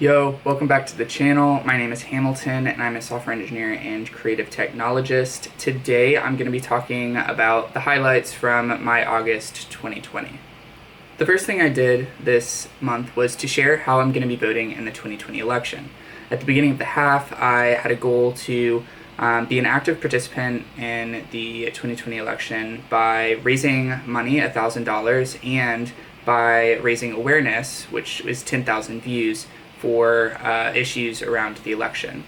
Yo, welcome back to the channel. My name is Hamilton and I'm a software engineer and creative technologist. Today I'm going to be talking about the highlights from my August 2020. The first thing I did this month was to share how I'm going to be voting in the 2020 election. At the beginning of the half, I had a goal to be an active participant in the 2020 election by raising money, $1,000, and by raising awareness, which is 10,000 views, for issues around the election.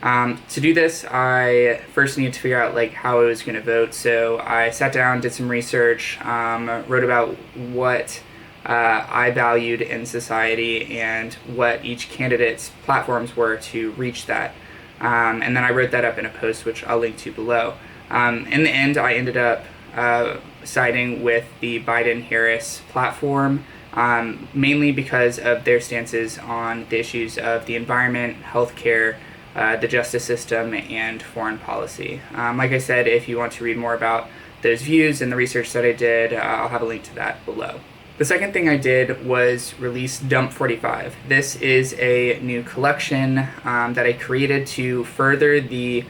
To do this, I first needed to figure out how I was going to vote. So I sat down, did some research, wrote about what I valued in society and what each candidate's platforms were to reach that. And then I wrote that up in a post, which I'll link to below. In the end, I ended up siding with the Biden-Harris platform, mainly because of their stances on the issues of the environment, healthcare, the justice system, and foreign policy. Like I said, if you want to read more about those views and the research that I did, I'll have a link to that below. The second thing I did was release Dump 45. This is a new collection that I created to further the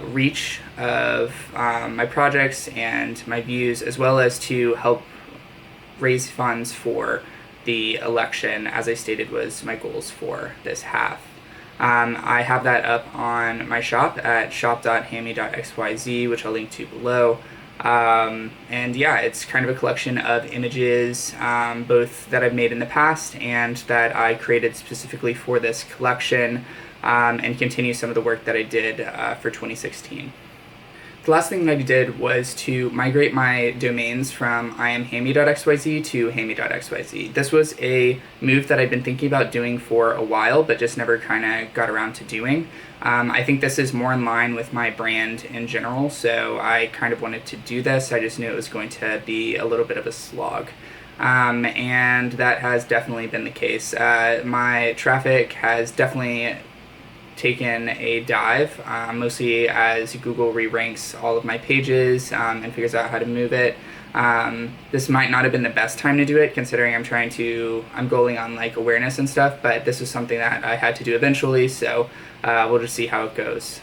reach of my projects and my views, as well as to help raise funds for the election, as I stated was my goals for this half. I have that up on my shop at shop.hammy.xyz, which I'll link to below. And yeah, it's kind of a collection of images, both that I've made in the past and that I created specifically for this collection, and continue some of the work that I did for 2016. The last thing that I did was to migrate my domains from iamhammy.xyz to hammy.xyz. This was a move that I'd been thinking about doing for a while, but just never kind of got around to doing. I think this is more in line with my brand in general, so I kind of wanted to do this. I just knew it was going to be a little bit of a slog. And that has definitely been the case. My traffic has definitely taken a dive, mostly as Google re-ranks all of my pages and figures out how to move it. This might not have been the best time to do it, considering I'm goaling on awareness and stuff, but this was something that I had to do eventually, so we'll just see how it goes.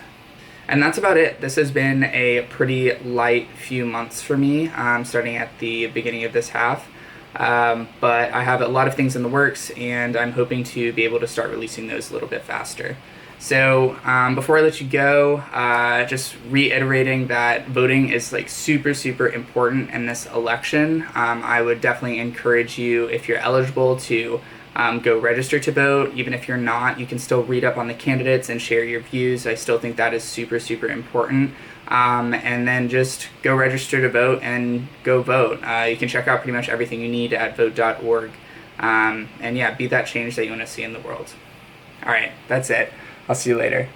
And that's about it. This has been a pretty light few months for me, starting at the beginning of this half. But I have a lot of things in the works, and I'm hoping to be able to start releasing those a little bit faster. So before I let you go, just reiterating that voting is super, super important in this election. I would definitely encourage you, if you're eligible, to go register to vote. Even if you're not, you can still read up on the candidates and share your views. I still think that is super, super important. And then just go register to vote and go vote. You can check out pretty much everything you need at vote.org. And yeah, be that change that you want to see in the world. All right, that's it. I'll see you later.